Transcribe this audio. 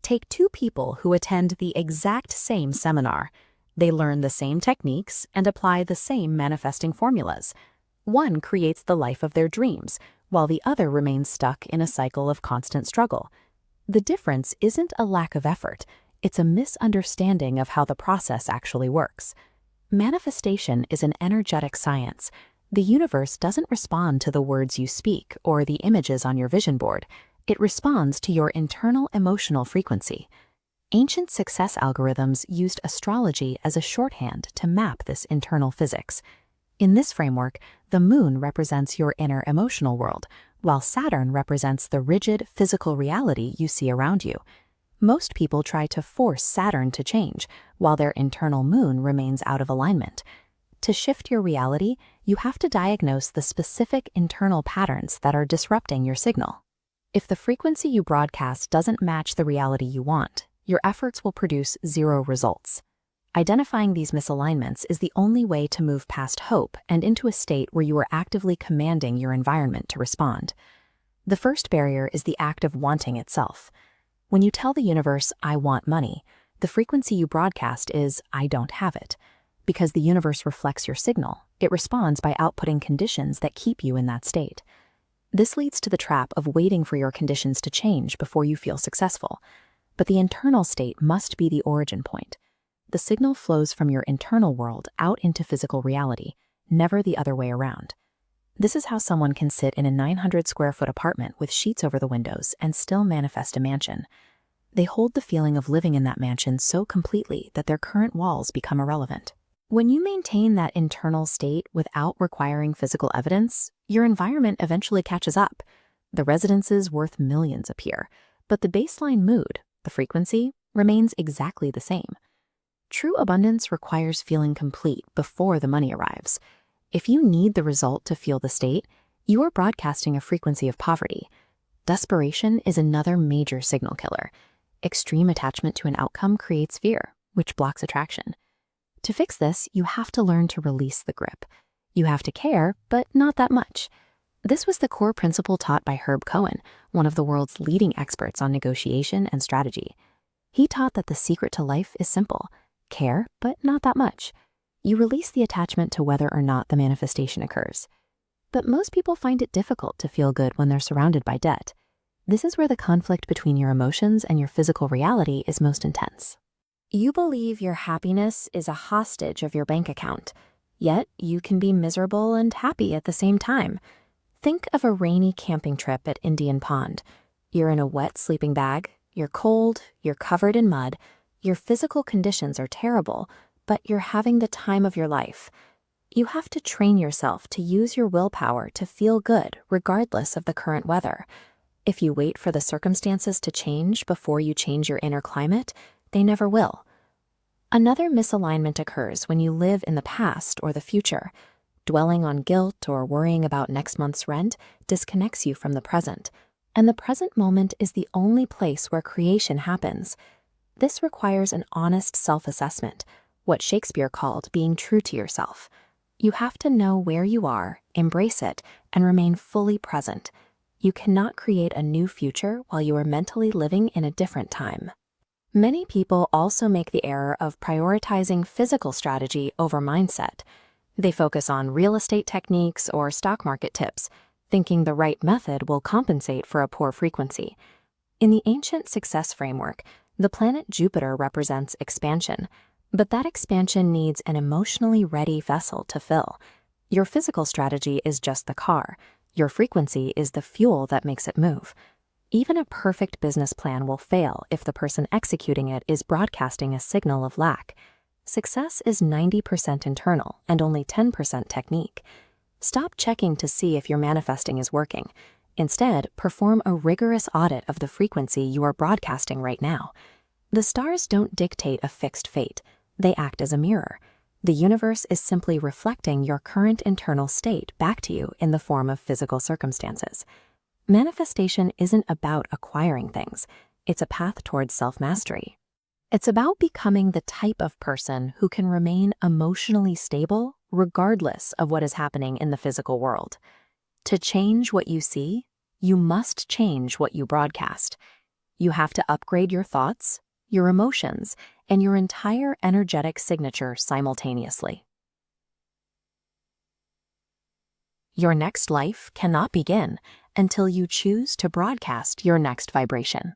Take two people who attend the exact same seminar. They learn the same techniques and apply the same manifesting formulas. One creates the life of their dreams, while the other remains stuck in a cycle of constant struggle. The difference isn't a lack of effort, it's a misunderstanding of how the process actually works. Manifestation is an energetic science. The universe doesn't respond to the words you speak or the images on your vision board. It responds to your internal emotional frequency. Ancient success algorithms used astrology as a shorthand to map this internal physics. In this framework, the moon represents your inner emotional world, while Saturn represents the rigid physical reality you see around you. Most people try to force Saturn to change, while their internal moon remains out of alignment. To shift your reality, you have to diagnose the specific internal patterns that are disrupting your signal. If the frequency you broadcast doesn't match the reality you want, your efforts will produce zero results. Identifying these misalignments is the only way to move past hope and into a state where you are actively commanding your environment to respond. The first barrier is the act of wanting itself. When you tell the universe, "I want money," the frequency you broadcast is, "I don't have it." Because the universe reflects your signal, it responds by outputting conditions that keep you in that state. This leads to the trap of waiting for your conditions to change before you feel successful. But the internal state must be the origin point. The signal flows from your internal world out into physical reality, never the other way around. This is how someone can sit in a 900 square foot apartment with sheets over the windows and still manifest a mansion. They hold the feeling of living in that mansion so completely that their current walls become irrelevant. When you maintain that internal state without requiring physical evidence, your environment eventually catches up. The residences worth millions appear, but the baseline mood, the frequency, remains exactly the same. True abundance requires feeling complete before the money arrives. If you need the result to feel the state, you are broadcasting a frequency of poverty. Desperation is another major signal killer. Extreme attachment to an outcome creates fear, which blocks attraction. To fix this, you have to learn to release the grip. You have to care, but not that much. This was the core principle taught by Herb Cohen, one of the world's leading experts on negotiation and strategy. He taught that the secret to life is simple: care, but not that much. You release the attachment to whether or not the manifestation occurs. But most people find it difficult to feel good when they're surrounded by debt. This is where the conflict between your emotions and your physical reality is most intense. You believe your happiness is a hostage of your bank account, yet you can be miserable and happy at the same time. Think of a rainy camping trip at Indian Pond. You're in a wet sleeping bag, you're cold, you're covered in mud, your physical conditions are terrible, but you're having the time of your life. You have to train yourself to use your willpower to feel good regardless of the current weather. If you wait for the circumstances to change before you change your inner climate, they never will. Another misalignment occurs when you live in the past or the future. Dwelling on guilt or worrying about next month's rent disconnects you from the present, and the present moment is the only place where creation happens. This requires an honest self-assessment, what Shakespeare called being true to yourself. You have to know where you are, embrace it, and remain fully present. You cannot create a new future while you are mentally living in a different time. Many people also make the error of prioritizing physical strategy over mindset. They focus on real estate techniques or stock market tips, thinking the right method will compensate for a poor frequency. In the ancient success framework, the planet Jupiter represents expansion, but that expansion needs an emotionally ready vessel to fill. Your physical strategy is just the car. Your frequency is the fuel that makes it move. Even a perfect business plan will fail if the person executing it is broadcasting a signal of lack. Success is 90% internal and only 10% technique. Stop checking to see if your manifesting is working. Instead, perform a rigorous audit of the frequency you are broadcasting right now. The stars don't dictate a fixed fate. They act as a mirror. The universe is simply reflecting your current internal state back to you in the form of physical circumstances. Manifestation isn't about acquiring things. It's a path towards self-mastery. It's about becoming the type of person who can remain emotionally stable regardless of what is happening in the physical world. To change what you see, you must change what you broadcast. You have to upgrade your thoughts, your emotions, and your entire energetic signature simultaneously. Your next life cannot begin until you choose to broadcast your next vibration.